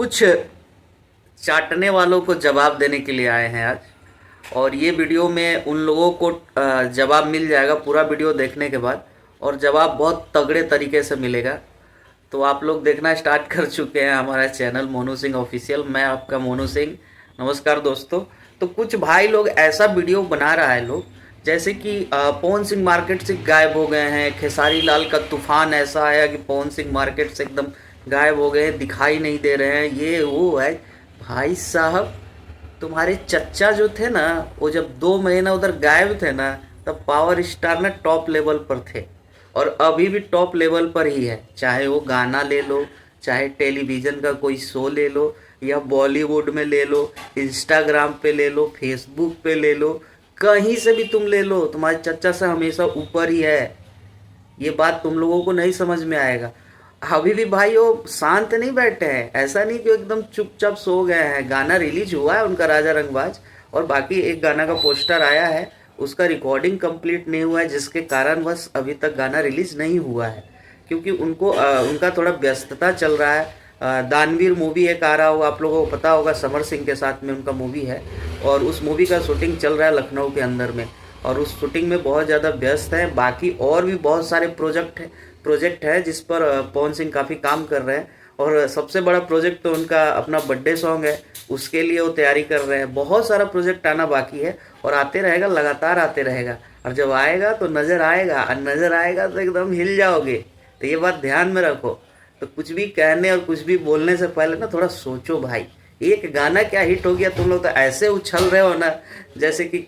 कुछ चाटने वालों को जवाब देने के लिए आए हैं आज। और ये वीडियो में उन लोगों को जवाब मिल जाएगा पूरा वीडियो देखने के बाद, और जवाब बहुत तगड़े तरीके से मिलेगा। तो आप लोग देखना स्टार्ट कर चुके हैं हमारा चैनल मोनू सिंह ऑफिशियल। मैं आपका मोनू सिंह। नमस्कार दोस्तों। तो कुछ भाई लोग ऐसा वीडियो बना रहा है लोग, जैसे कि पवन सिंह मार्केट से गायब हो गए हैं, खेसारी लाल का तूफान ऐसा आया कि पवन सिंह मार्केट से एकदम गायब हो गए, दिखाई नहीं दे रहे हैं, ये वो है। भाई साहब, तुम्हारे चच्चा जो थे ना, वो जब 2 महीना उधर गायब थे ना, तब पावर स्टार में टॉप लेवल पर थे और अभी भी टॉप लेवल पर ही है। चाहे वो गाना ले लो, चाहे टेलीविज़न का कोई शो ले लो, या बॉलीवुड में ले लो, इंस्टाग्राम पे ले लो, फेसबुक पे ले लो, कहीं से भी तुम ले लो, तुम्हारे चच्चा से हमेशा ऊपर ही है। ये बात तुम लोगों को नहीं समझ में आएगा। अभी भी भाई वो शांत नहीं बैठे हैं, ऐसा नहीं कि एकदम चुपचाप सो गए हैं। गाना रिलीज हुआ है उनका राजा रंगबाज, और बाकी एक गाना का पोस्टर आया है, उसका रिकॉर्डिंग कंप्लीट नहीं हुआ है, जिसके कारण बस अभी तक गाना रिलीज नहीं हुआ है, क्योंकि उनको उनका थोड़ा व्यस्तता चल रहा है। दानवीर मूवी एक आ रहा होगा, आप लोगों को पता होगा, समर सिंह के साथ में उनका मूवी है, और उस मूवी का शूटिंग चल रहा है लखनऊ के अंदर में, और उस शूटिंग में बहुत ज़्यादा व्यस्त है। बाकी और भी बहुत सारे प्रोजेक्ट है जिस पर पवन सिंह काफ़ी काम कर रहे हैं, और सबसे बड़ा प्रोजेक्ट तो उनका अपना बर्थडे सॉन्ग है, उसके लिए वो तैयारी कर रहे हैं। बहुत सारा प्रोजेक्ट आना बाकी है और आते रहेगा, लगातार आते रहेगा, और जब आएगा तो नज़र आएगा, और नज़र आएगा तो एकदम हिल जाओगे। तो ये बात ध्यान में रखो। तो कुछ भी कहने और कुछ भी बोलने से पहले ना थोड़ा सोचो भाई। एक गाना क्या हिट हो गया, तुम लोग तो ऐसे उछल रहे हो ना जैसे कि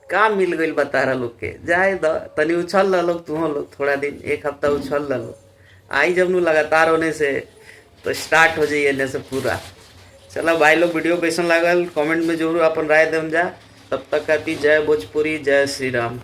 का मिल गई बता रहा लोग के। जाए दो तनी उछल लो लोग, तुम लोग थोड़ा दिन, एक हफ्ता उछल लो। आई जब नु लगातार होने से तो स्टार्ट हो जाइए ने से पूरा। चलो भाई लोग, वीडियो कैसन लागल कमेंट में जरूर अपन राय देम जा। तब तक कहती जय भोजपुरी, जय श्री राम।